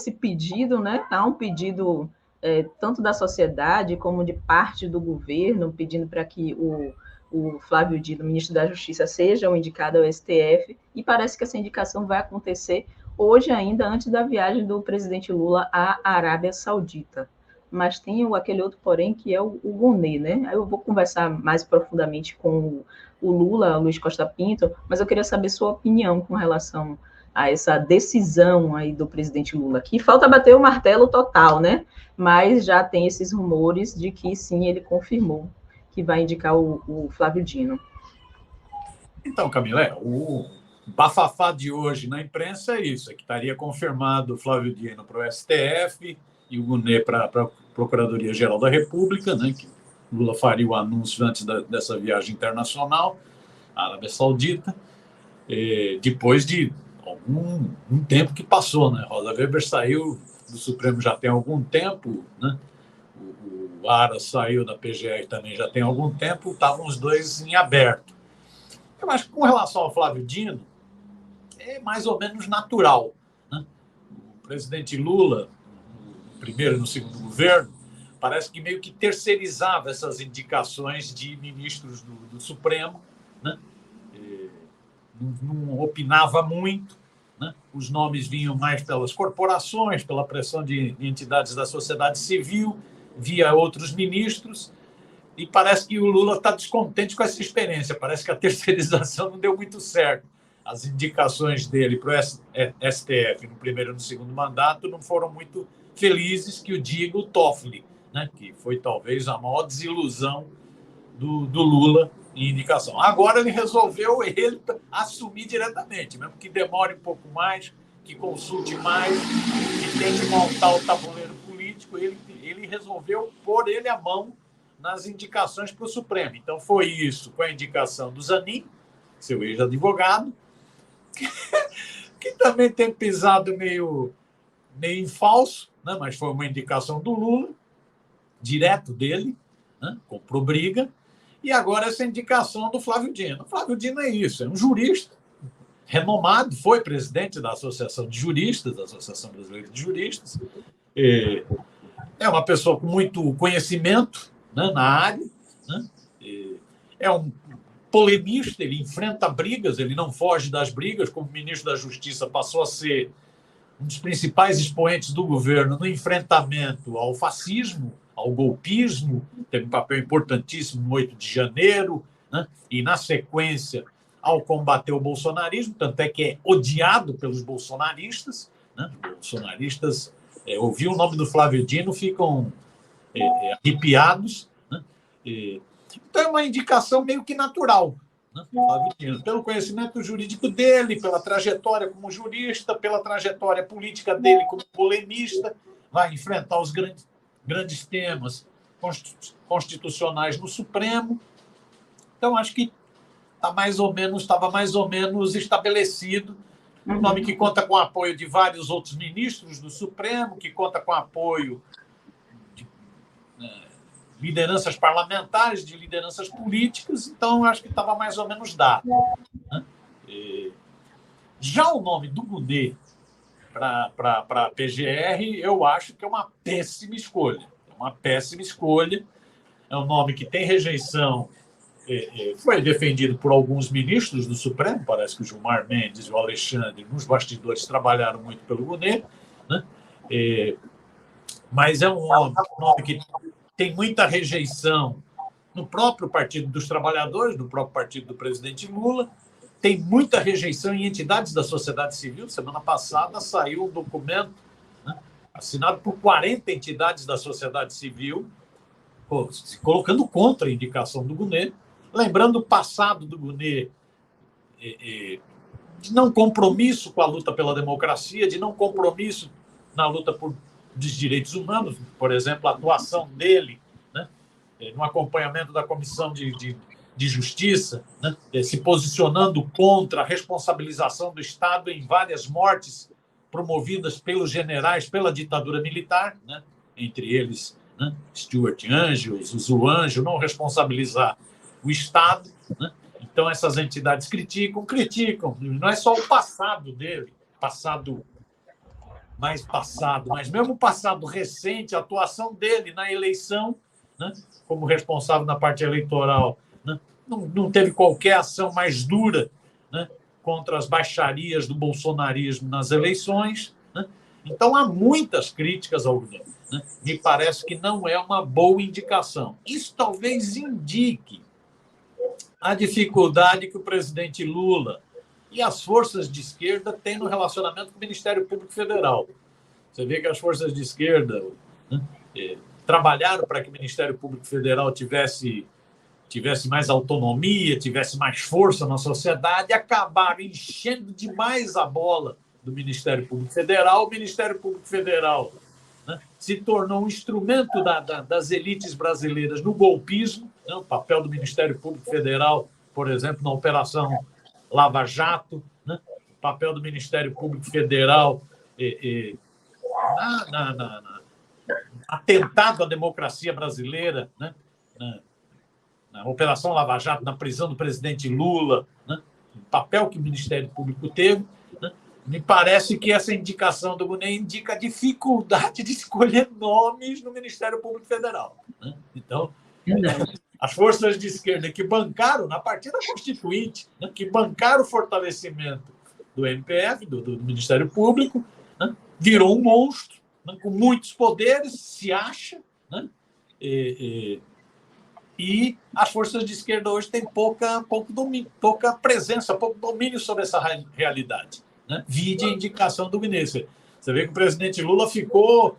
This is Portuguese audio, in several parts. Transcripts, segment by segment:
esse pedido, né? Há um pedido tanto da sociedade como de parte do governo, pedindo para que o Flávio Dino, ministro da Justiça, seja o indicado ao STF, e parece que essa indicação vai acontecer hoje ainda, antes da viagem do presidente Lula à Arábia Saudita. Mas tem aquele outro porém, que é o Gonê, né? Aí eu vou conversar mais profundamente com o Lula, Luiz Costa Pinto, mas eu queria saber sua opinião com relação a essa decisão aí do presidente Lula, que falta bater o martelo total, né? Mas já tem esses rumores de que sim, ele confirmou que vai indicar o Flávio Dino. Então, Camila, o bafafá de hoje na imprensa é isso, é que estaria confirmado o Flávio Dino para o STF e o Gunê para a Procuradoria-Geral da República, né, que Lula faria o anúncio antes dessa viagem internacional à Arábia Saudita, depois de um tempo que passou, né? Rosa Weber saiu do Supremo já tem algum tempo, né? O Aras saiu da PGR também já tem algum tempo, estavam os dois em aberto. Eu acho que com relação ao Flávio Dino, é mais ou menos natural, né? O presidente Lula, no primeiro e no segundo governo, parece que meio que terceirizava essas indicações de ministros do Supremo, né? Não opinava muito, né? Os nomes vinham mais pelas corporações, pela pressão de entidades da sociedade civil, via outros ministros, e parece que o Lula está descontente com essa experiência, parece que a terceirização não deu muito certo. As indicações dele para o STF no primeiro e no segundo mandato não foram muito felizes, que o diga o Toffoli, né? Que foi talvez a maior desilusão do Lula em indicação. Agora ele resolveu assumir diretamente, mesmo que demore um pouco mais, que consulte mais, que tente montar o tabuleiro político, ele resolveu pôr ele a mão nas indicações para o Supremo. Então foi isso, com a indicação do Zanin, seu ex-advogado, que também tem pisado meio em falso, né? Mas foi uma indicação do Lula, direto dele, né? Comprou briga. E agora essa indicação do Flávio Dino. O Flávio Dino é isso, é um jurista renomado, foi presidente da Associação de Juristas, da Associação Brasileira de Juristas, é uma pessoa com muito conhecimento, né, na área, né? É um polemista, ele enfrenta brigas, ele não foge das brigas, como ministro da Justiça passou a ser um dos principais expoentes do governo no enfrentamento ao fascismo, ao golpismo, teve um papel importantíssimo no 8 de janeiro, né? E, na sequência, ao combater o bolsonarismo, tanto é que é odiado pelos bolsonaristas, né? Os bolsonaristas, ouvir o nome do Flávio Dino, ficam arrepiados, né? Então, é uma indicação meio que natural, né? Flávio Dino, pelo conhecimento jurídico dele, pela trajetória como jurista, pela trajetória política dele como polemista, vai enfrentar os grandes temas constitucionais no Supremo. Então, acho que estava mais ou menos estabelecido. Um nome que conta com o apoio de vários outros ministros do Supremo, que conta com o apoio de lideranças parlamentares, de lideranças políticas. Então, acho que estava mais ou menos dado, né? Já o nome do Gunê para a PGR, eu acho que é uma péssima escolha. É um nome que tem rejeição, foi defendido por alguns ministros do Supremo, parece que o Gilmar Mendes e o Alexandre, nos bastidores, trabalharam muito pelo Gunê, né? Mas é um nome que tem muita rejeição no próprio Partido dos Trabalhadores, no próprio partido do presidente Lula, tem muita rejeição em entidades da sociedade civil. Semana passada saiu um documento, né, assinado por 40 entidades da sociedade civil, se colocando contra a indicação do Gunê, lembrando o passado do Gunê, de não compromisso com a luta pela democracia, de não compromisso na luta dos direitos humanos, por exemplo, a atuação dele, né, no acompanhamento da Comissão de Justiça, né, se posicionando contra a responsabilização do Estado em várias mortes promovidas pelos generais, pela ditadura militar, né, entre eles, né, Stuart Anjos, o Zuanjo, não responsabilizar o Estado, né? Então, essas entidades criticam, não é só o passado dele, passado mais passado, mas mesmo passado recente, a atuação dele na eleição, né, como responsável na parte eleitoral, né, não teve qualquer ação mais dura, né, contra as baixarias do bolsonarismo nas eleições. Né? Então, há muitas críticas ao governo. Né? Me parece que não é uma boa indicação. Isso talvez indique a dificuldade que o presidente Lula e as forças de esquerda têm no relacionamento com o Ministério Público Federal. Você vê que as forças de esquerda, né, trabalharam para que o Ministério Público Federal tivesse mais autonomia, tivesse mais força na sociedade, e acabaram enchendo demais a bola do Ministério Público Federal. O Ministério Público Federal, né, se tornou um instrumento das elites brasileiras no golpismo. Né, o papel do Ministério Público Federal, por exemplo, na Operação Lava Jato, né, o papel do Ministério Público Federal atentado à democracia brasileira, né, na Operação Lava Jato, na prisão do presidente Lula, né, o papel que o Ministério Público teve. Né, me parece que essa indicação do Guney indica a dificuldade de escolher nomes no Ministério Público Federal. Né? Então, as forças de esquerda que bancaram, na partida constituinte, né, que bancaram o fortalecimento do MPF, do Ministério Público, né, virou um monstro, né, com muitos poderes, se acha, né, e as forças de esquerda hoje têm pouca presença, pouco domínio sobre essa realidade. Né? Vide a indicação do Guney. Você vê que o presidente Lula ficou...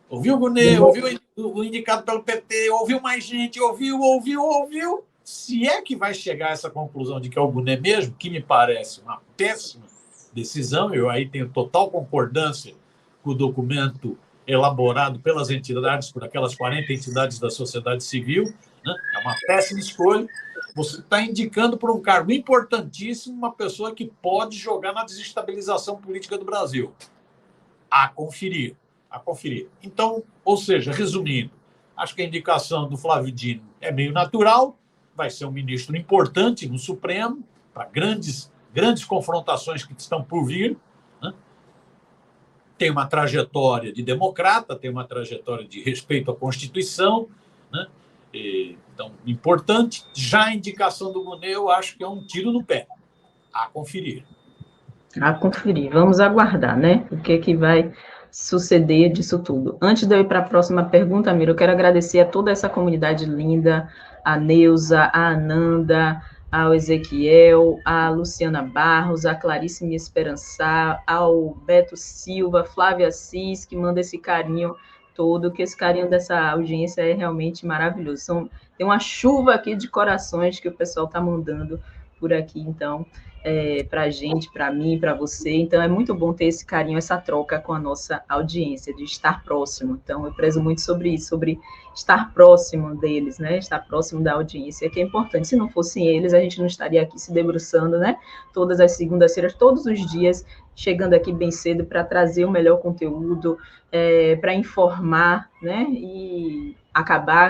Ouviu o Guney, ouviu o indicado pelo PT, ouviu mais gente, ouviu. Se é que vai chegar a essa conclusão de que é o Guney mesmo, que me parece uma péssima decisão, eu aí tenho total concordância com o documento elaborado pelas entidades, por aquelas 40 entidades da sociedade civil, né? É uma péssima escolha. Você está indicando para um cargo importantíssimo uma pessoa que pode jogar na desestabilização política do Brasil. A conferir. Então, ou seja, resumindo, acho que a indicação do Flávio Dino é meio natural, vai ser um ministro importante no Supremo, para grandes confrontações que estão por vir, né? Tem uma trajetória de democrata, tem uma trajetória de respeito à Constituição, né? Então, importante. Já a indicação do Guney, eu acho que é um tiro no pé. A conferir. Vamos aguardar, né? O que vai suceder disso tudo. Antes de eu ir para a próxima pergunta, Miro, eu quero agradecer a toda essa comunidade linda, a Neuza, a Ananda, ao Ezequiel, a Luciana Barros, a Clarice Me Esperançar, ao Beto Silva, Flávia Assis, que manda esse carinho todo, que esse carinho dessa audiência é realmente maravilhoso. Tem uma chuva aqui de corações que o pessoal está mandando por aqui, então... para a gente, para mim, para você. Então, é muito bom ter esse carinho, essa troca com a nossa audiência, de estar próximo. Então, eu prezo muito sobre isso, sobre estar próximo deles, né? Estar próximo da audiência, que é importante. Se não fossem eles, a gente não estaria aqui se debruçando, né? Todas as segundas-feiras, todos os dias, chegando aqui bem cedo para trazer o melhor conteúdo, para informar, né? E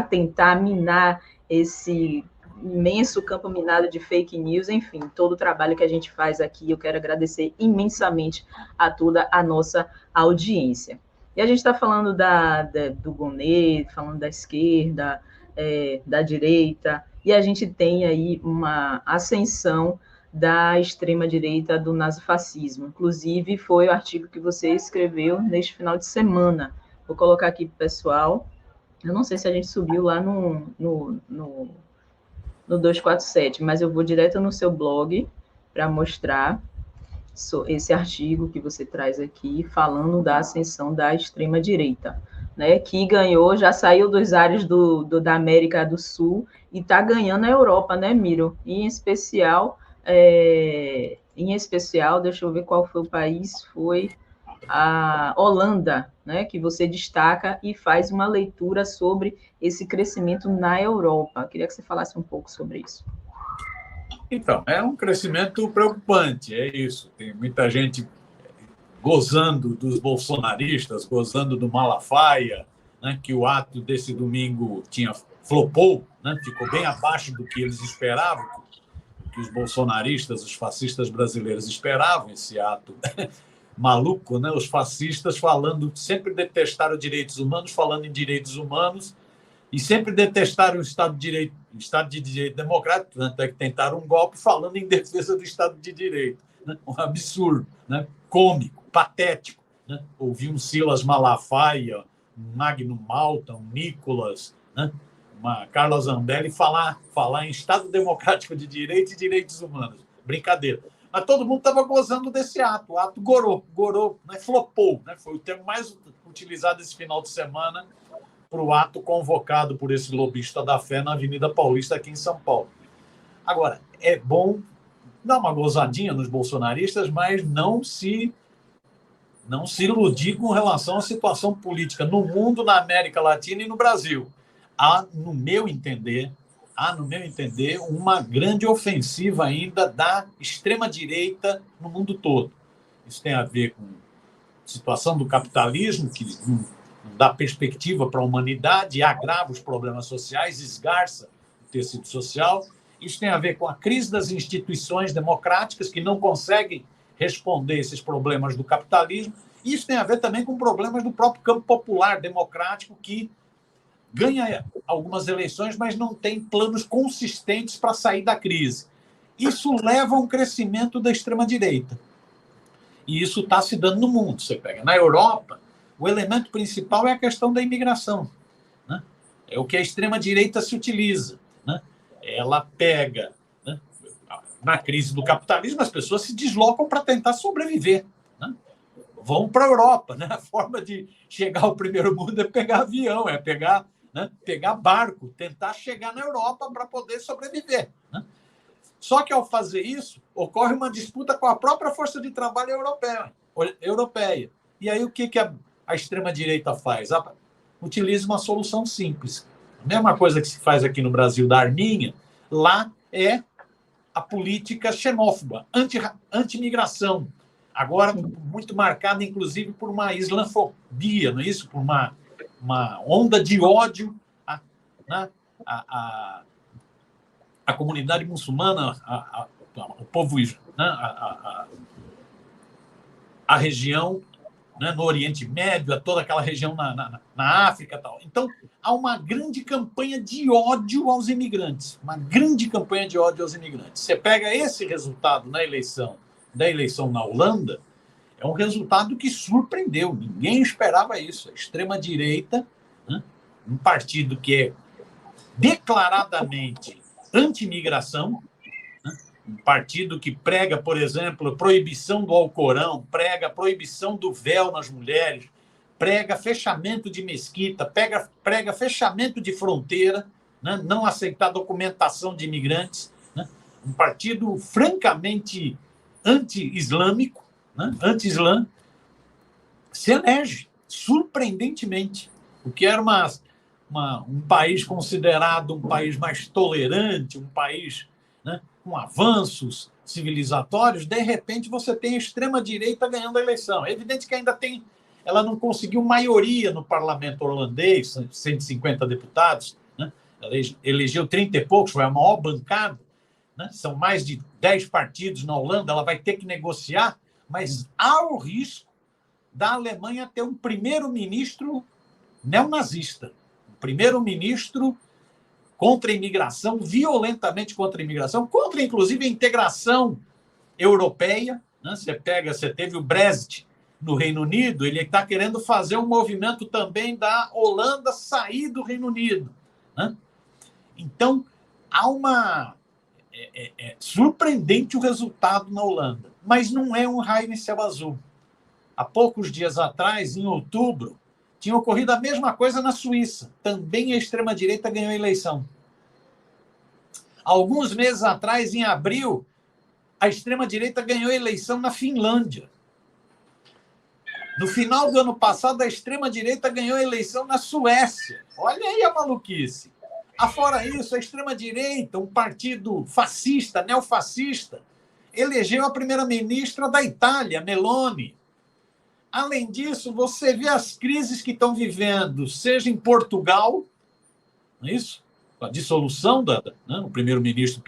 tentar minar esse imenso campo minado de fake news, enfim, todo o trabalho que a gente faz aqui, eu quero agradecer imensamente a toda a nossa audiência. E a gente está falando do Guney, falando da esquerda, da direita, e a gente tem aí uma ascensão da extrema-direita do nazifascismo. Inclusive, foi o artigo que você escreveu neste final de semana. Vou colocar aqui para o pessoal. Eu não sei se a gente subiu lá no 247, mas eu vou direto no seu blog para mostrar esse artigo que você traz aqui, falando da ascensão da extrema-direita, né, que ganhou, já saiu dos ares da América do Sul e está ganhando a Europa, né, Miro? Em especial, deixa eu ver qual foi o país, foi a Holanda, né, que você destaca e faz uma leitura sobre esse crescimento na Europa. Eu queria que você falasse um pouco sobre isso. Então, é um crescimento preocupante, é isso. Tem muita gente gozando dos bolsonaristas, gozando do Malafaia, né, que o ato desse domingo flopou, né, ficou bem abaixo do que eles esperavam, que os bolsonaristas, os fascistas brasileiros esperavam esse ato maluco, né? Os fascistas falando, sempre detestaram direitos humanos, falando em direitos humanos, e sempre detestaram o Estado de Direito democrático, tanto é que tentaram um golpe falando em defesa do Estado de Direito. Né? Um absurdo, né? Cômico, patético. Né? Ouvi um Silas Malafaia, um Magno Malta, um Nicolas, né? Uma Carla Zambelli falar em Estado Democrático de Direito e Direitos Humanos. Brincadeira. Mas todo mundo estava gozando desse ato. O ato gorou, né? Flopou. Né? Foi o termo mais utilizado esse final de semana para o ato convocado por esse lobista da fé na Avenida Paulista, aqui em São Paulo. Agora, é bom dar uma gozadinha nos bolsonaristas, mas não se iludir com relação à situação política no mundo, na América Latina e no Brasil. Há, no meu entender, uma grande ofensiva ainda da extrema-direita no mundo todo. Isso tem a ver com a situação do capitalismo, que não dá perspectiva para a humanidade, agrava os problemas sociais, esgarça o tecido social. Isso tem a ver com a crise das instituições democráticas, que não conseguem responder esses problemas do capitalismo. Isso tem a ver também com problemas do próprio campo popular democrático, que ganha algumas eleições, mas não tem planos consistentes para sair da crise. Isso leva a um crescimento da extrema-direita. E isso está se dando no mundo. Você pega na Europa, o elemento principal é a questão da imigração. Né? É o que a extrema-direita se utiliza. Né? Ela pega... Né? Na crise do capitalismo, as pessoas se deslocam para tentar sobreviver. Né? Vão para a Europa. Né? A forma de chegar ao primeiro mundo é pegar avião, é pegar barco, tentar chegar na Europa para poder sobreviver. Né? Só que, ao fazer isso, ocorre uma disputa com a própria força de trabalho europeia. E aí, o que a extrema-direita faz? Utiliza uma solução simples. A mesma coisa que se faz aqui no Brasil da Arminha, lá é a política xenófoba, anti-imigração. Agora, muito marcada, inclusive, por uma islamofobia, não é isso? Por uma onda de ódio à comunidade muçulmana, ao povo, né? A região, né, no Oriente Médio, a toda aquela região na África e tal. Então, há uma grande campanha de ódio aos imigrantes. Uma grande campanha de ódio aos imigrantes. Você pega esse resultado da eleição na Holanda, é um resultado que surpreendeu. Ninguém esperava isso. A extrema-direita, né, um partido que é declaradamente anti-imigração, um partido que prega, por exemplo, a proibição do Alcorão, prega a proibição do véu nas mulheres, prega fechamento de mesquita, prega fechamento de fronteira, né? Não aceitar documentação de imigrantes, né? Um partido francamente anti-islâmico, né? Anti-islã, se elege, surpreendentemente, o que era um país considerado um país mais tolerante, um país, né, com avanços civilizatórios. De repente você tem a extrema-direita ganhando a eleição. É evidente que ela não conseguiu maioria no parlamento holandês, 150 deputados, né? Ela elegeu 30 e poucos, foi a maior bancada, né? São mais de 10 partidos na Holanda, ela vai ter que negociar, mas há o risco da Alemanha ter um primeiro-ministro neonazista, um primeiro-ministro contra a imigração, violentamente contra a imigração, contra, inclusive, a integração europeia. Né? Você teve o Brexit no Reino Unido, ele está querendo fazer um movimento também da Holanda sair do Reino Unido. Né? Então, há surpreendente o resultado na Holanda, mas não é um raio em céu azul. Há poucos dias atrás, em outubro, tinha ocorrido a mesma coisa na Suíça. Também a extrema-direita ganhou a eleição. Alguns meses atrás, em abril, a extrema-direita ganhou a eleição na Finlândia. No final do ano passado, a extrema-direita ganhou a eleição na Suécia. Olha aí a maluquice. Afora isso, a extrema-direita, um partido fascista, neofascista, elegeu a primeira-ministra da Itália, Meloni. Além disso, você vê as crises que estão vivendo, seja em Portugal, não é isso? A dissolução, né? O primeiro-ministro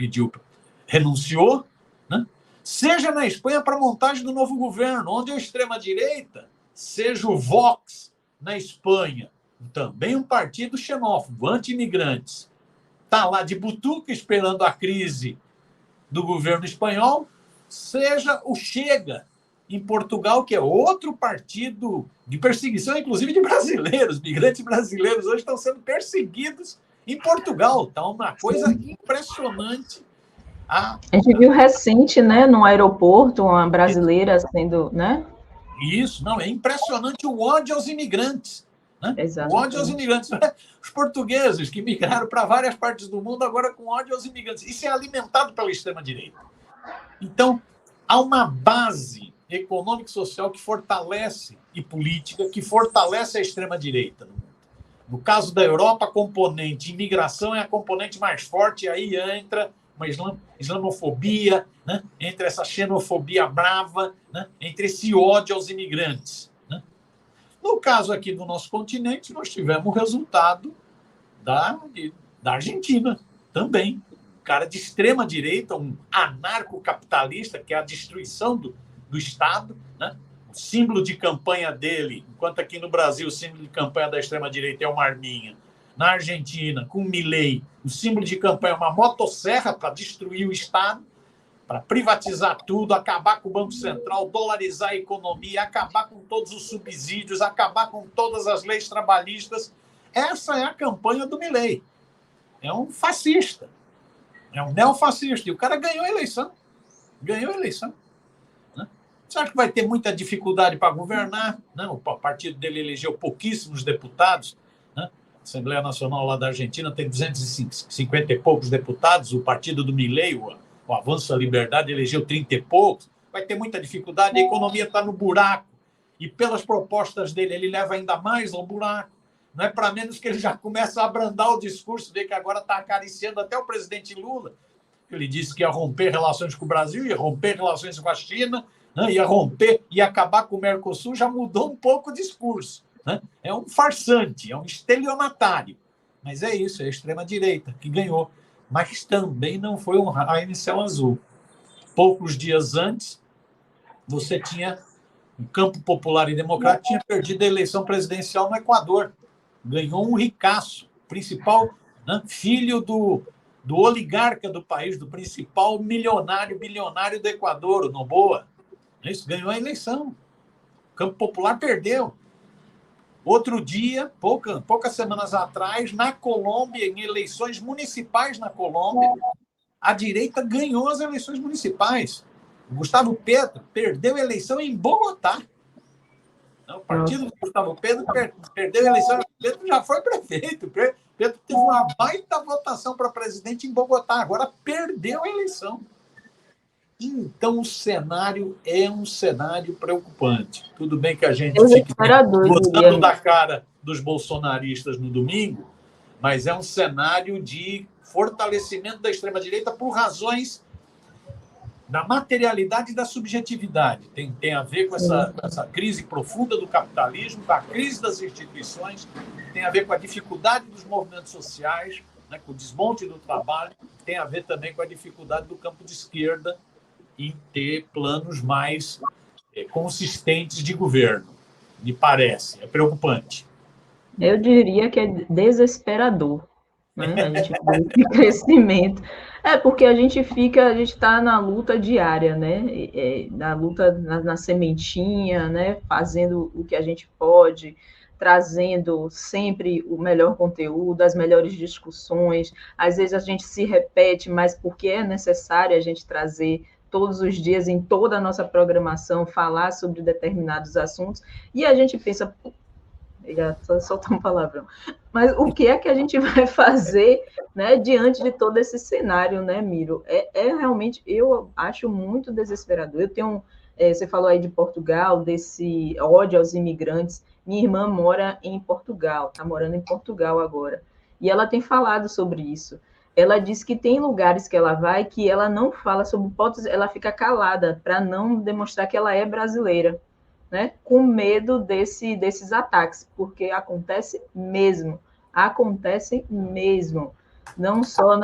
renunciou, né? seja na Espanha para a montagem do novo governo, onde a extrema-direita, seja o Vox na Espanha, também um partido xenófobo, anti-imigrantes, está lá de butuca esperando a crise do governo espanhol, seja o Chega em Portugal, que é outro partido de perseguição, inclusive de brasileiros. Migrantes brasileiros hoje estão sendo perseguidos em Portugal. Está uma coisa impressionante. A gente viu recente, né, no aeroporto, uma brasileira sendo, né? Isso, não, é impressionante o ódio aos imigrantes. Né? O ódio aos imigrantes. Os portugueses que migraram para várias partes do mundo agora com ódio aos imigrantes. Isso é alimentado pela extrema-direita. Então, há uma base econômica e social que fortalece, e política, que fortalece a extrema-direita. No caso da Europa, a componente imigração é a componente mais forte, e aí entra uma islamofobia, né? Entre essa xenofobia brava, né? Entre esse ódio aos imigrantes. Né? No caso aqui do nosso continente, nós tivemos o resultado da Argentina também. Um cara de extrema-direita, um anarcocapitalista, que é a destruição do Estado, né? O símbolo de campanha dele, enquanto aqui no Brasil o símbolo de campanha da extrema-direita é uma arminha, na Argentina, com Milei, o símbolo de campanha é uma motosserra para destruir o Estado, para privatizar tudo, acabar com o Banco Central, dolarizar a economia, acabar com todos os subsídios, acabar com todas as leis trabalhistas. Essa é a campanha do Milei. É um fascista, é um neofascista. E o cara ganhou a eleição. Ganhou a eleição. Né? Você acha que vai ter muita dificuldade para governar? Não, o partido dele elegeu pouquíssimos deputados. Né? A Assembleia Nacional lá da Argentina tem 250 e poucos deputados. O partido do Milei, o Avanço da Liberdade, elegeu 30 e poucos. Vai ter muita dificuldade. A economia está no buraco. E pelas propostas dele, ele leva ainda mais ao buraco. Não é para menos que ele já começa a abrandar o discurso, vê que agora está acariciando até o presidente Lula. Ele disse que ia romper relações com o Brasil, ia romper relações com a China, né? Ia romper, ia acabar com o Mercosul, já mudou um pouco o discurso. Né? É um farsante, é um estelionatário. Mas é isso, é a extrema-direita que ganhou. Mas também não foi um raio em céu azul. Poucos dias antes, você tinha o Campo Popular e Democrático tinha perdido a eleição presidencial no Equador. Ganhou um ricaço, principal, né, filho do oligarca do país, do principal bilionário do Equador, o Noboa. Isso, ganhou a eleição. O Campo Popular perdeu. Outro dia, poucas semanas atrás, na Colômbia, em eleições municipais na Colômbia, a direita ganhou as eleições municipais. O Gustavo Petro perdeu a eleição em Bogotá. O partido do Gustavo Petro perdeu a eleição. Petro já foi prefeito. Petro teve uma baita votação para presidente em Bogotá. Agora perdeu a eleição. Então, o cenário é um cenário preocupante. Tudo bem que a gente fique gostando da cara dos bolsonaristas no domingo, mas é um cenário de fortalecimento da extrema-direita por razões da materialidade e da subjetividade. Tem a ver com essa crise profunda do capitalismo, com a crise das instituições, tem a ver com a dificuldade dos movimentos sociais, né, com o desmonte do trabalho, tem a ver também com a dificuldade do campo de esquerda em ter planos mais consistentes de governo. Me parece, é preocupante. Eu diria que é desesperador, né? A gente vê esse crescimento. Porque a gente está na luta diária, né? Na luta na sementinha, né? Fazendo o que a gente pode, trazendo sempre o melhor conteúdo, as melhores discussões. Às vezes a gente se repete, mas porque é necessário a gente trazer todos os dias, em toda a nossa programação, falar sobre determinados assuntos, e a gente pensa, já soltar um palavrão, mas o que é que a gente vai fazer, né, diante de todo esse cenário, né, Miro? Realmente, eu acho muito desesperador. Eu tenho, você falou aí de Portugal, desse ódio aos imigrantes. Minha irmã mora em Portugal, está morando em Portugal agora, e ela tem falado sobre isso. Ela diz que tem lugares que ela vai que ela não fala sobre hipótese, ela fica calada para não demonstrar que ela é brasileira, né? Com medo desses ataques, porque acontece mesmo. Não só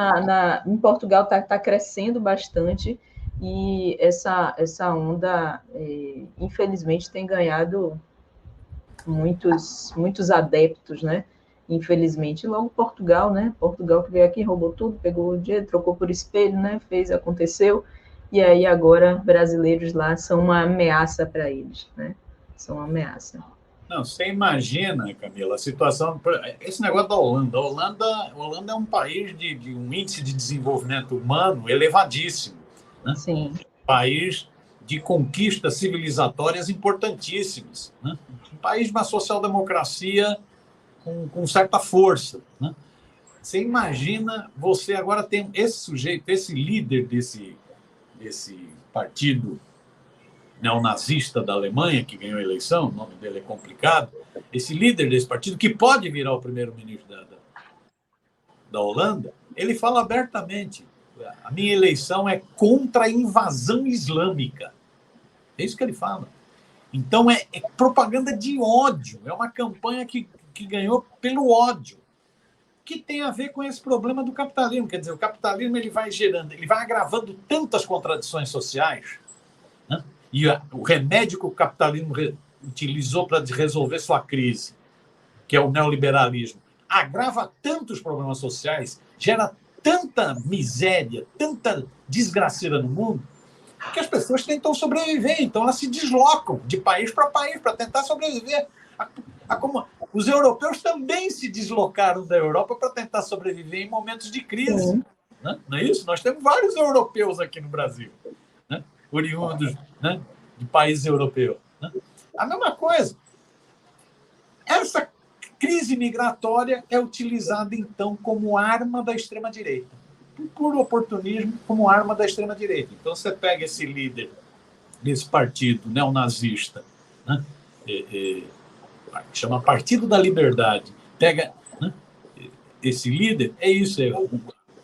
em Portugal está crescendo bastante, e essa onda, infelizmente, tem ganhado muitos adeptos, né? Infelizmente. E logo Portugal, né? Portugal que veio aqui, roubou tudo, pegou o dinheiro, trocou por espelho, né? Fez, aconteceu. E aí agora brasileiros lá são uma ameaça para eles, né? São uma ameaça. Não, você imagina, Camila, a situação. Esse negócio da Holanda. A Holanda é um país de um índice de desenvolvimento humano elevadíssimo. Né? Sim. País de conquistas civilizatórias importantíssimas. Né? Um país de uma social-democracia com certa força. Né? Você imagina, você agora tem esse sujeito, esse líder desse partido neonazista da Alemanha, que ganhou a eleição, o nome dele é complicado, esse líder desse partido, que pode virar o primeiro-ministro da Holanda, ele fala abertamente: a minha eleição é contra a invasão islâmica. É isso que ele fala. Então, é propaganda de ódio, é uma campanha que ganhou pelo ódio, que tem a ver com esse problema do capitalismo. Quer dizer, o capitalismo ele vai agravando tantas contradições sociais, né? E o remédio que o capitalismo utilizou para resolver sua crise, que é o neoliberalismo, agrava tantos problemas sociais, gera tanta miséria, tanta desgraceira no mundo, que as pessoas tentam sobreviver. Então, elas se deslocam de país para tentar sobreviver. Como os europeus também se deslocaram da Europa para tentar sobreviver em momentos de crise. Né? Não é isso? Nós temos vários europeus aqui no Brasil, né? Oriundos, né, de países europeus. Né? A mesma coisa. Essa crise migratória é utilizada, então, como arma da extrema-direita. Por puro oportunismo, como arma da extrema-direita. Então, você pega esse líder desse partido neonazista, né, que chama Partido da Liberdade, pega, né, esse líder, é isso.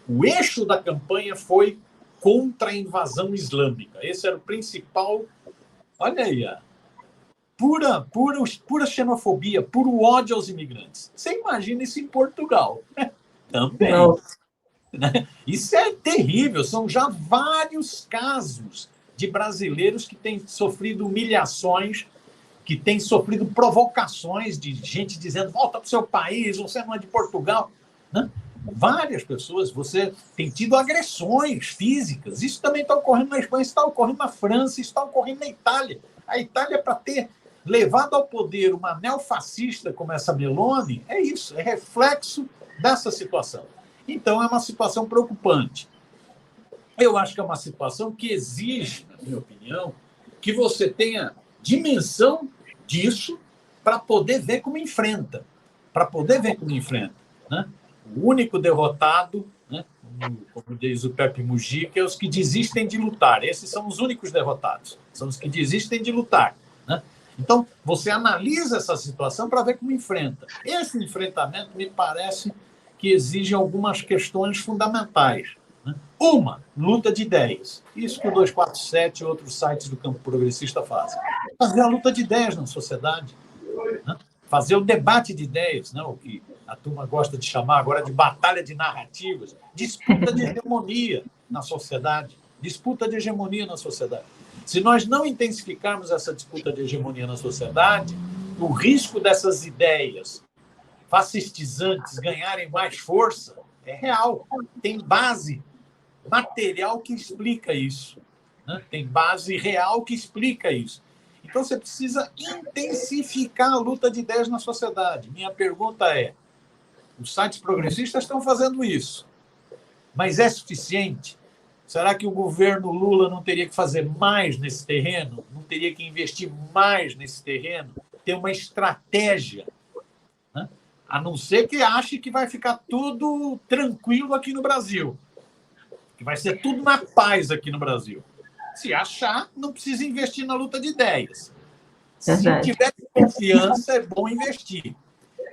O eixo da campanha foi contra a invasão islâmica. Esse era o principal. Olha aí, pura xenofobia, puro ódio aos imigrantes. Você imagina isso em Portugal? Também. Né? Isso é terrível. São já vários casos de brasileiros que têm sofrido humilhações, que têm sofrido provocações de gente dizendo: volta para o seu país, você não é de Portugal. Né? Várias pessoas, você tem tido agressões físicas. Isso também está ocorrendo na Espanha, isso está ocorrendo na França, isso está ocorrendo na Itália. A Itália, para ter levado ao poder uma neofascista como essa Meloni, é isso, é reflexo dessa situação. Então, é uma situação preocupante. Eu acho que é uma situação que exige, na minha opinião, que você tenha dimensão disso para poder ver como enfrenta. Né? O único derrotado, né, como diz o Pepe Mujica, é os que desistem de lutar. Esses são os únicos derrotados. São os que desistem de lutar. Né? Então, você analisa essa situação para ver como enfrenta. Esse enfrentamento me parece que exige algumas questões fundamentais. Né? Uma, luta de ideias. Isso que o 247 e outros sites do campo progressista fazem. Fazer a luta de ideias na sociedade. Né? Fazer o debate de ideias, né? O que a turma gosta de chamar agora de batalha de narrativas, disputa de hegemonia na sociedade. Disputa de hegemonia na sociedade. Se nós não intensificarmos essa disputa de hegemonia na sociedade, o risco dessas ideias fascistizantes ganharem mais força é real. Tem base material que explica isso. Né? Tem base real que explica isso. Então, você precisa intensificar a luta de ideias na sociedade. Minha pergunta é: os sites progressistas estão fazendo isso, mas é suficiente? Será que o governo Lula não teria que fazer mais nesse terreno? Não teria que investir mais nesse terreno? Ter uma estratégia? Né? A não ser que ache que vai ficar tudo tranquilo aqui no Brasil, que vai ser tudo na paz aqui no Brasil. Se achar, não precisa investir na luta de ideias. Se tiver confiança, é bom investir.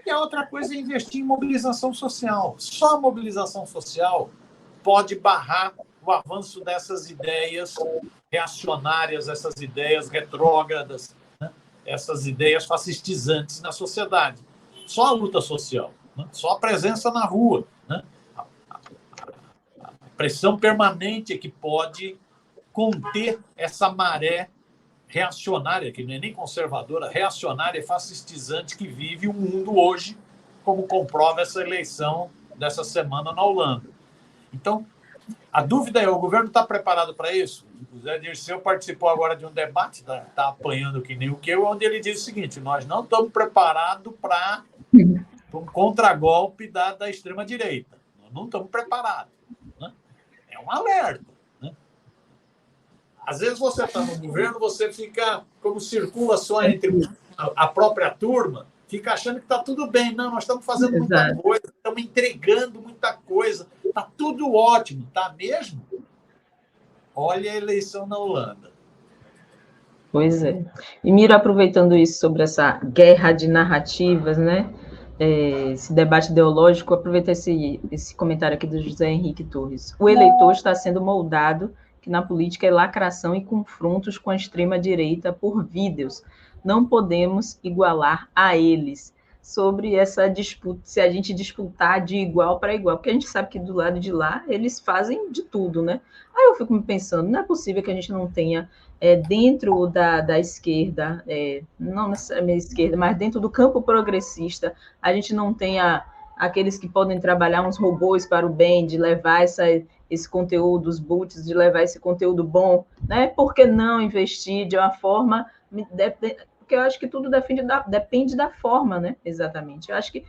E a outra coisa é investir em mobilização social. Só a mobilização social pode barrar o avanço dessas ideias reacionárias, essas ideias retrógradas, né? Essas ideias fascistizantes na sociedade. Só a luta social, né? Só a presença na rua, né? A pressão permanente é que pode conter essa maré reacionária, que não é nem conservadora, reacionária e fascistizante que vive o mundo hoje, como comprova essa eleição dessa semana na Holanda. Então, a dúvida é, o governo está preparado para isso? O Zé Dirceu participou agora de um debate, está apanhando que nem o que, onde ele diz o seguinte: nós não estamos preparados para um contragolpe da extrema-direita. Nós não estamos preparados. Né? É um alerta. Né? Às vezes você está no governo, você fica, como circula só entre a própria turma, fica achando que está tudo bem. Não, nós estamos fazendo muita coisa, estamos entregando muita coisa, está tudo ótimo, tá mesmo? Olha a eleição na Holanda. Pois é. E Miro, aproveitando isso sobre essa guerra de narrativas, né? Esse debate ideológico, aproveita esse comentário aqui do José Henrique Torres. O eleitor está sendo moldado, que na política é lacração e confrontos com a extrema-direita por vídeos. Não podemos igualar a eles. Sobre essa disputa, se a gente disputar de igual para igual, porque a gente sabe que do lado de lá eles fazem de tudo, né? Aí eu fico me pensando, não é possível que a gente não tenha dentro da esquerda, não necessariamente esquerda, mas dentro do campo progressista, a gente não tenha aqueles que podem trabalhar uns robôs para o bem, de levar esse conteúdo, os boots, de levar esse conteúdo bom, né? Por que não investir de uma forma... Porque eu acho que tudo depende da forma, né? Exatamente. Eu acho que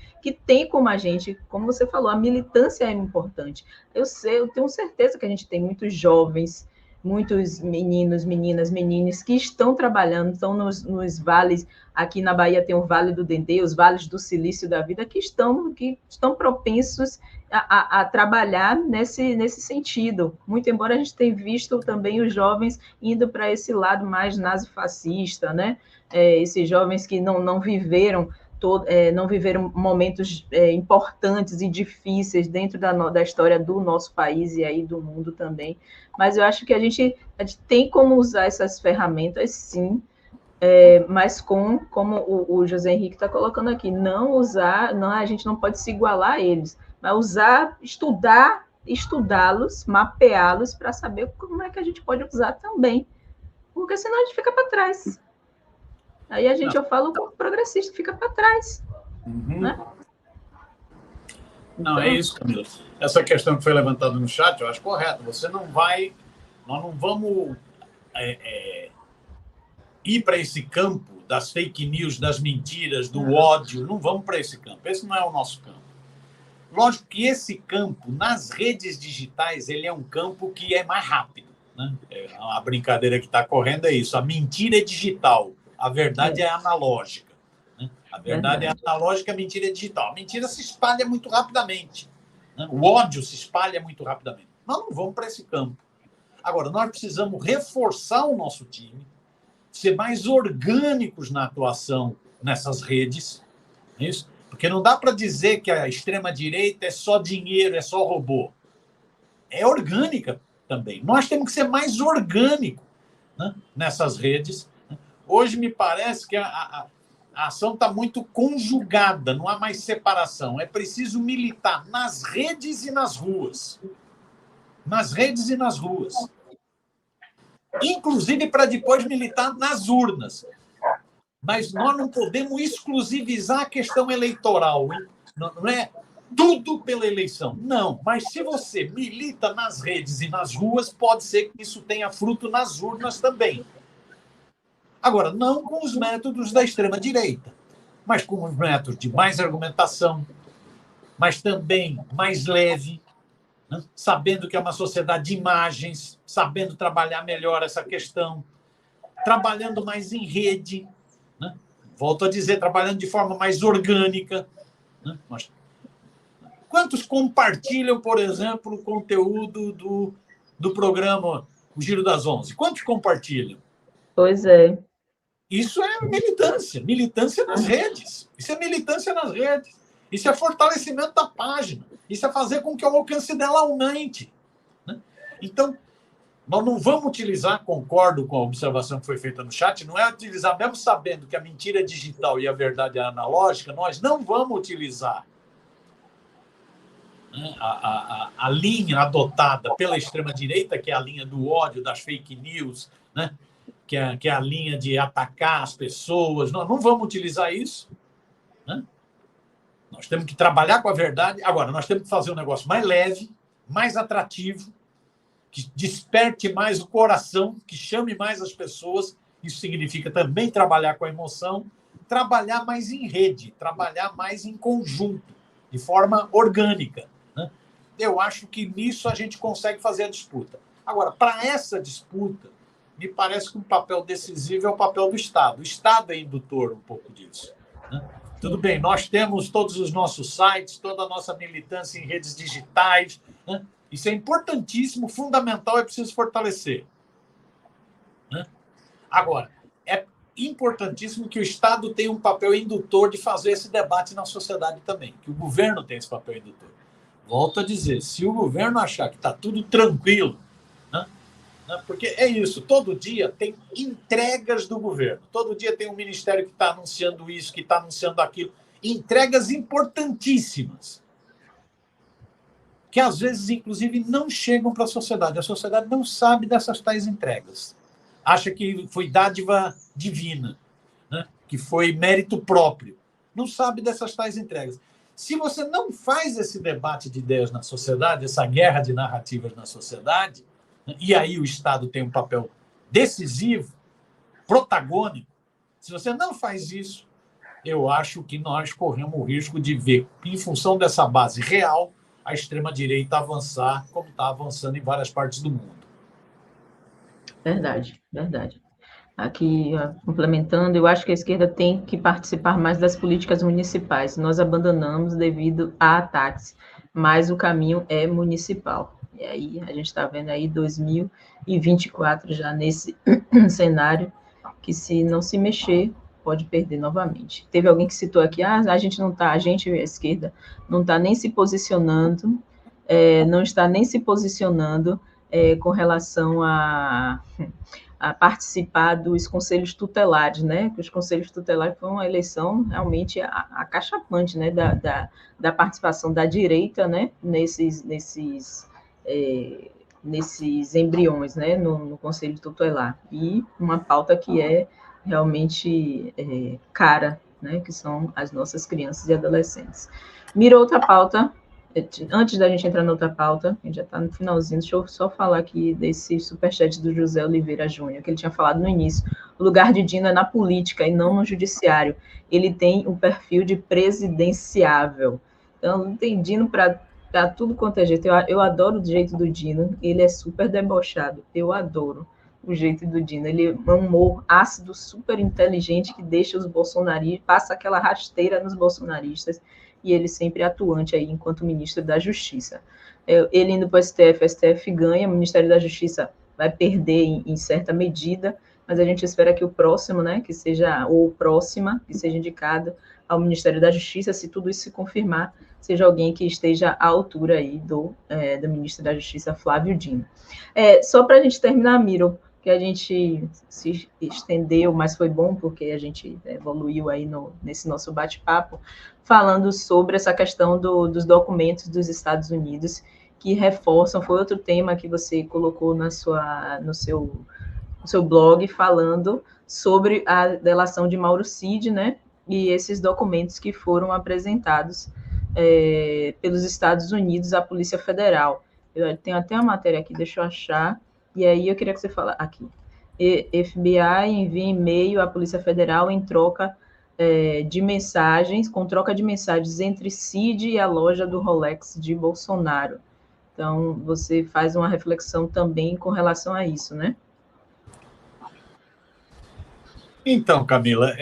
tem como a gente, como você falou, a militância é importante. Eu tenho certeza que a gente tem muitos jovens, muitos meninos, meninas, menines que estão trabalhando, estão nos vales, aqui na Bahia tem o Vale do Dendê, os vales do silício da vida, que estão propensos a trabalhar nesse sentido. Muito embora a gente tenha visto também os jovens indo para esse lado mais nazifascista, né? Esses jovens que não viveram não viveram momentos importantes e difíceis dentro da história do nosso país e aí do mundo também. Mas eu acho que a gente tem como usar essas ferramentas, sim, mas como o José Henrique está colocando aqui, a gente não pode se igualar a eles, mas estudá-los, mapeá-los para saber como é que a gente pode usar também, porque senão a gente fica para trás. Aí eu falo como progressista, fica para trás. Uhum. Né? Não, é isso, Camila. Essa questão que foi levantada no chat, eu acho correto. Nós não vamos ir para esse campo das fake news, das mentiras, do ódio. Não vamos para esse campo. Esse não é o nosso campo. Lógico que esse campo, nas redes digitais, ele é um campo que é mais rápido. Né? A brincadeira que está correndo é isso. A mentira é digital. A verdade é analógica. Né? A verdade é analógica, a mentira é digital. A mentira se espalha muito rapidamente. Né? O ódio se espalha muito rapidamente. Nós não vamos para esse campo. Agora, nós precisamos reforçar o nosso time, ser mais orgânicos na atuação nessas redes. É isso? Porque não dá para dizer que a extrema-direita é só dinheiro, é só robô. É orgânica também. Nós temos que ser mais orgânicos, né, nessas redes. Hoje me parece que a ação está muito conjugada, não há mais separação. É preciso militar nas redes e nas ruas. Nas redes e nas ruas. Inclusive para depois militar nas urnas. Mas nós não podemos exclusivizar a questão eleitoral. Hein? Não é tudo pela eleição. Não, mas se você milita nas redes e nas ruas, pode ser que isso tenha fruto nas urnas também. Agora, não com os métodos da extrema-direita, mas com os métodos de mais argumentação, mas também mais leve, né? Sabendo que é uma sociedade de imagens, sabendo trabalhar melhor essa questão, trabalhando mais em rede, né? Volto a dizer, trabalhando de forma mais orgânica. Né? Quantos compartilham, por exemplo, o conteúdo do programa O Giro das 11? Quantos compartilham? Pois é. Isso é militância nas redes. Isso é militância nas redes. Isso é fortalecimento da página. Isso é fazer com que o alcance dela aumente. Né? Então, nós não vamos utilizar, concordo com a observação que foi feita no chat, não é utilizar, mesmo sabendo que a mentira é digital e a verdade é analógica, nós não vamos utilizar né, a linha adotada pela extrema-direita, que é a linha do ódio, das fake news, né, que é a linha de atacar as pessoas. Nós não vamos utilizar isso. Né? Nós temos que trabalhar com a verdade. Agora, nós temos que fazer um negócio mais leve, mais atrativo, que desperte mais o coração, que chame mais as pessoas. Isso significa também trabalhar com a emoção, trabalhar mais em rede, trabalhar mais em conjunto, de forma orgânica. Né? Eu acho que nisso a gente consegue fazer a disputa. Agora, para essa disputa, me parece que um papel decisivo é o papel do Estado. O Estado é indutor um pouco disso. Né? Tudo bem, nós temos todos os nossos sites, toda a nossa militância em redes digitais. Né? Isso é importantíssimo, fundamental, é preciso fortalecer. Né? Agora, é importantíssimo que o Estado tenha um papel indutor de fazer esse debate na sociedade também, que o governo tenha esse papel indutor. Volto a dizer, se o governo achar que está tudo tranquilo, né? Porque é isso, todo dia tem entregas do governo, todo dia tem um ministério que está anunciando isso, que está anunciando aquilo, entregas importantíssimas, que às vezes, inclusive, não chegam para a sociedade não sabe dessas tais entregas, acha que foi dádiva divina, né? Que foi mérito próprio, não sabe dessas tais entregas. Se você não faz esse debate de ideias na sociedade, essa guerra de narrativas na sociedade, e aí o Estado tem um papel decisivo, protagônico. Se você não faz isso, eu acho que nós corremos o risco de ver, em função dessa base real, a extrema-direita avançar como está avançando em várias partes do mundo. Verdade, verdade. Aqui, complementando, eu acho que a esquerda tem que participar mais das políticas municipais. Nós abandonamos devido a ataques, mas o caminho é municipal. E aí, a gente está vendo aí 2024 já nesse cenário, que se não se mexer, pode perder novamente. Teve alguém que citou aqui, a gente não está, a esquerda, não está nem se posicionando, não está nem se posicionando com relação a participar dos conselhos tutelares, né? Que os conselhos tutelares foi uma eleição realmente acachapante, né? Da participação da direita, né? Nesses embriões, né? No conselho tutelar. E uma pauta que é realmente cara, né? Que são as nossas crianças e adolescentes. Mira outra pauta. Antes da gente entrar na outra pauta, a gente já está no finalzinho, deixa eu só falar aqui desse superchat do José Oliveira Júnior, que ele tinha falado no início. O lugar de Dino é na política e não no judiciário. Ele tem um perfil de presidenciável. Então, não tem Dino para tudo quanto é jeito. Eu adoro o jeito do Dino, ele é super debochado. Eu adoro o jeito do Dino. Ele é um humor ácido, super inteligente, que deixa os bolsonaristas, passa aquela rasteira nos bolsonaristas, e ele sempre atuante aí enquanto ministro da Justiça. Ele indo para o STF ganha, o Ministério da Justiça vai perder em certa medida, mas a gente espera que o próximo, né, que seja, ou próxima, que seja indicado ao Ministério da Justiça, se tudo isso se confirmar, seja alguém que esteja à altura aí do ministro da Justiça, Flávio Dino. Só para a gente terminar, Miro, que a gente se estendeu, mas foi bom porque a gente evoluiu aí nesse nosso bate-papo, falando sobre essa questão dos documentos dos Estados Unidos, que reforçam, foi outro tema que você colocou no seu blog, falando sobre a delação de Mauro Cid, né, e esses documentos que foram apresentados pelos Estados Unidos à Polícia Federal. Eu tenho até uma matéria aqui, deixa eu achar, e aí eu queria que você falasse aqui. FBI envia e-mail à Polícia Federal em troca de mensagens, com troca de mensagens entre Cid e a loja do Rolex de Bolsonaro. Então, você faz uma reflexão também com relação a isso, né? Então, Camila,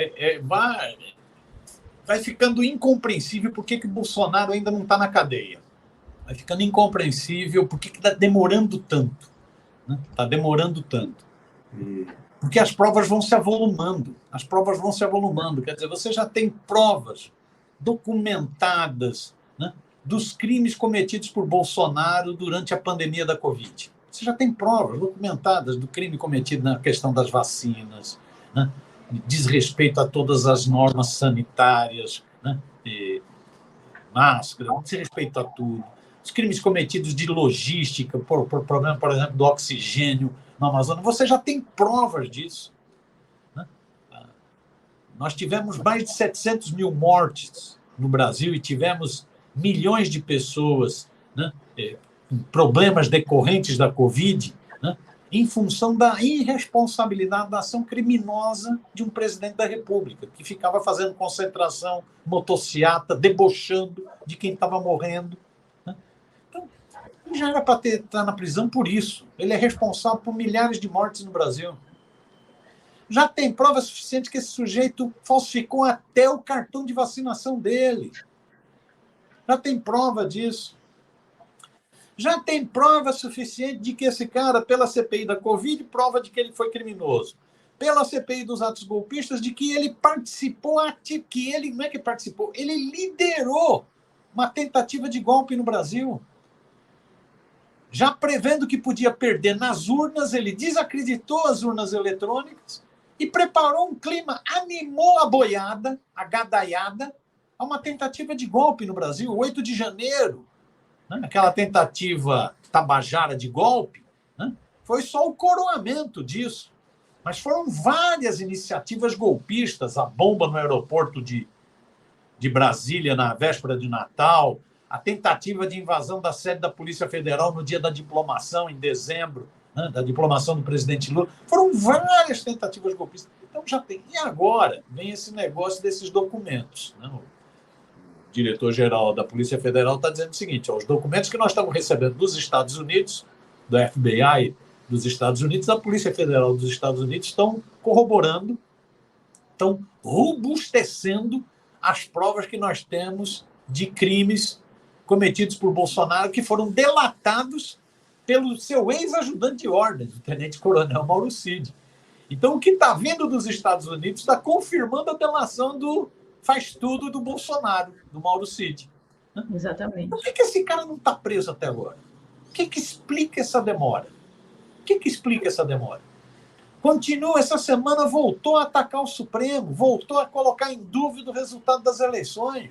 vai ficando incompreensível por que o Bolsonaro ainda não está na cadeia. Vai ficando incompreensível por que está demorando tanto. Está demorando tanto. Porque as provas vão se avolumando. Quer dizer, você já tem provas documentadas, né, dos crimes cometidos por Bolsonaro durante a pandemia da Covid. Você já tem provas documentadas do crime cometido na questão das vacinas, né, desrespeito a todas as normas sanitárias, né, máscara, desrespeito a tudo. os crimes cometidos de logística, por problema, por exemplo, do oxigênio no Amazonas, você já tem provas disso. Né? Nós tivemos mais de 700 mil mortes no Brasil e tivemos milhões de pessoas, né, com problemas decorrentes da Covid, né, em função da irresponsabilidade da ação criminosa de um presidente da República, que ficava fazendo concentração, motociata, debochando de quem estava morrendo. Né? Então, ele já era para estar na prisão por isso. Ele é responsável por milhares de mortes no Brasil. Já tem prova suficiente que esse sujeito falsificou até o cartão de vacinação dele. Já tem prova disso. Já tem prova suficiente de que esse cara, pela CPI da Covid, prova de que ele foi criminoso. Pela CPI dos atos golpistas, de que ele participou, que ele não é que participou, ele liderou uma tentativa de golpe no Brasil. Já prevendo que podia perder nas urnas, ele desacreditou as urnas eletrônicas e preparou um clima, animou a boiada, a gadaiada, a uma tentativa de golpe no Brasil, 8 de janeiro. Né? Aquela tentativa tabajara de golpe, né? Foi só o coroamento disso. Mas foram várias iniciativas golpistas, a bomba no aeroporto de Brasília na véspera de Natal, a tentativa de invasão da sede da Polícia Federal no dia da diplomação, em dezembro, né? Da diplomação do presidente Lula. Foram várias tentativas golpistas. Então já tem. E agora vem esse negócio desses documentos. Né? O diretor-geral da Polícia Federal está dizendo o seguinte: ó, os documentos que nós estamos recebendo dos Estados Unidos, do FBI dos Estados Unidos, da Polícia Federal dos Estados Unidos, estão corroborando, estão robustecendo as provas que nós temos de crimes cometidos por Bolsonaro, que foram delatados pelo seu ex-ajudante de ordens, o tenente-coronel Mauro Cid. Então, o que está vindo dos Estados Unidos está confirmando a delação do faz-tudo do Bolsonaro, do Mauro Cid. Exatamente. Por que esse cara não está preso até agora? O que explica essa demora? O que explica essa demora? Continua, essa semana voltou a atacar o Supremo, voltou a colocar em dúvida o resultado das eleições.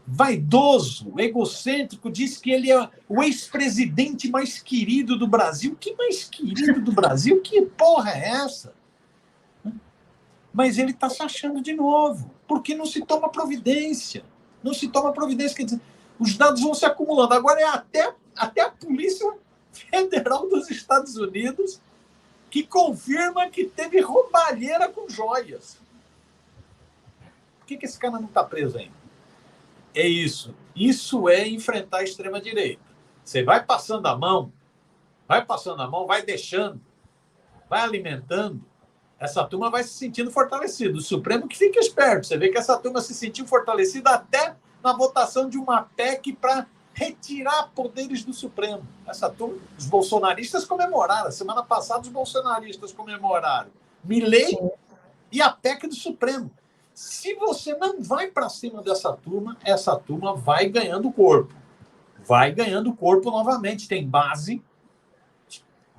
Vaidoso, egocêntrico, diz que ele é o ex-presidente mais querido do Brasil. Que mais querido do Brasil? Que porra é essa? Mas ele está se achando de novo, porque não se toma providência. Não se toma providência, quer dizer, os dados vão se acumulando. Agora é até a Polícia Federal dos Estados Unidos que confirma que teve roubalheira com joias. Por que esse cara não está preso ainda? É isso. Isso é enfrentar a extrema-direita. Você vai passando a mão, vai deixando, vai alimentando, essa turma vai se sentindo fortalecida. O Supremo que fica esperto. Você vê que essa turma se sentiu fortalecida até na votação de uma PEC para retirar poderes do Supremo. Essa turma, os bolsonaristas comemoraram. A semana passada, os bolsonaristas comemoraram Milei e a PEC do Supremo. Se você não vai para cima dessa turma, essa turma vai ganhando corpo. Vai ganhando corpo novamente. Tem base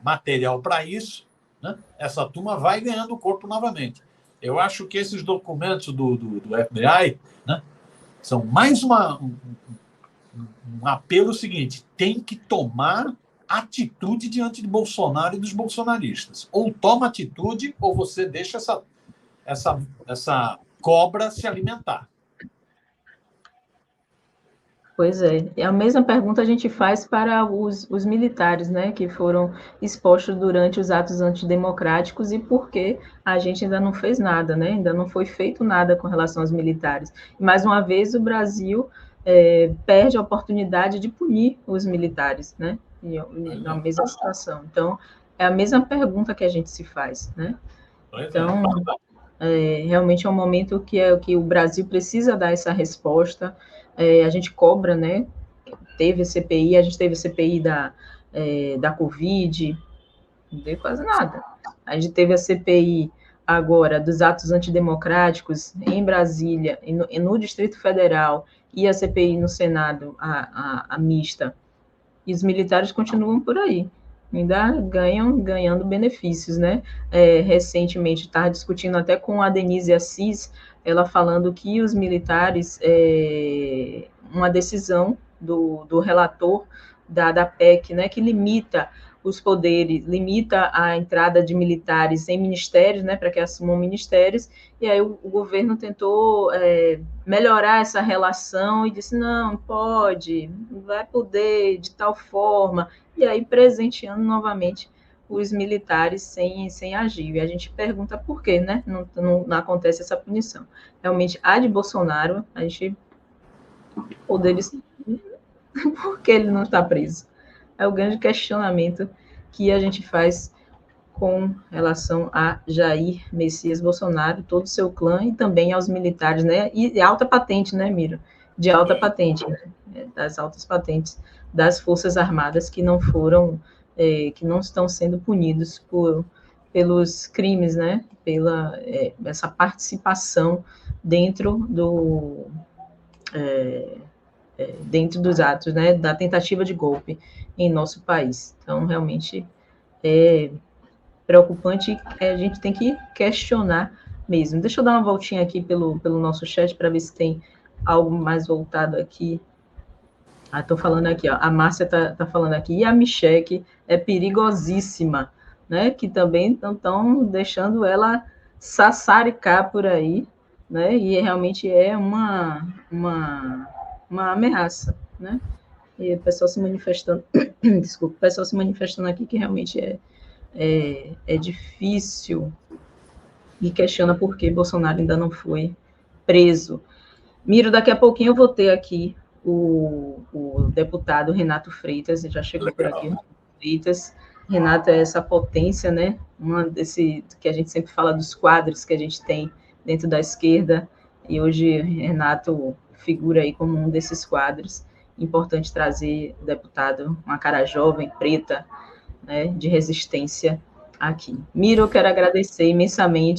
material para isso. Né? Essa turma vai ganhando corpo novamente. Eu acho que esses documentos do FBI, né, são mais um apelo seguinte: tem que tomar atitude diante de Bolsonaro e dos bolsonaristas. Ou toma atitude, ou você deixa essa cobra se alimentar. Pois é. E a mesma pergunta a gente faz para os militares, né, que foram expostos durante os atos antidemocráticos e por que a gente ainda não fez nada, né? Ainda não foi feito nada com relação aos militares. E, mais uma vez, o Brasil perde a oportunidade de punir os militares, né? Na mesma situação. Então, é a mesma pergunta que a gente se faz, né? Então, realmente é um momento que o Brasil precisa dar essa resposta. A gente cobra, né? Teve a CPI, a gente teve a CPI da Covid, não veio quase nada. A gente teve a CPI agora dos atos antidemocráticos em Brasília, no Distrito Federal, e a CPI no Senado, a mista. E os militares continuam por aí, ainda ganhando benefícios, né? Recentemente, estava discutindo até com a Denise Assis, ela falando que os militares, uma decisão do relator da PEC, né, que limita os poderes, limita a entrada de militares em ministérios, né, para que assumam ministérios, e aí o governo tentou melhorar essa relação e disse, não pode, vai poder de tal forma, e aí presenteando novamente os militares sem agir. E a gente pergunta por quê, né, não acontece essa punição. Realmente, a de Bolsonaro, a gente poderes... Por que ele não está preso? É o grande questionamento que a gente faz com relação a Jair Messias Bolsonaro, todo o seu clã e também aos militares, né? E alta patente, né, Miro? De alta patente, né? Das altas patentes das Forças Armadas que não foram, que não estão sendo punidos pelos crimes, né? Pela essa participação dentro dentro dos atos, né, da tentativa de golpe em nosso país. Então, realmente é preocupante, a gente tem que questionar mesmo. Deixa eu dar uma voltinha aqui pelo nosso chat para ver se tem algo mais voltado aqui. Estou falando aqui, ó, a Márcia tá falando aqui, e a Micheque é perigosíssima, né, que também estão deixando ela sassaricar por aí, né, e realmente é uma ameaça, né? E o pessoal se manifestando, desculpa, o pessoal se manifestando aqui que realmente é difícil e questiona por que Bolsonaro ainda não foi preso. Miro, daqui a pouquinho eu vou ter aqui o deputado Renato Freitas, ele já chegou por aqui, Freitas. Renato é essa potência, né? Uma desse que a gente sempre fala dos quadros que a gente tem dentro da esquerda, e hoje Renato figura aí como um desses quadros. Importante trazer deputado, uma cara jovem, preta, né, de resistência aqui. Miro, eu quero agradecer imensamente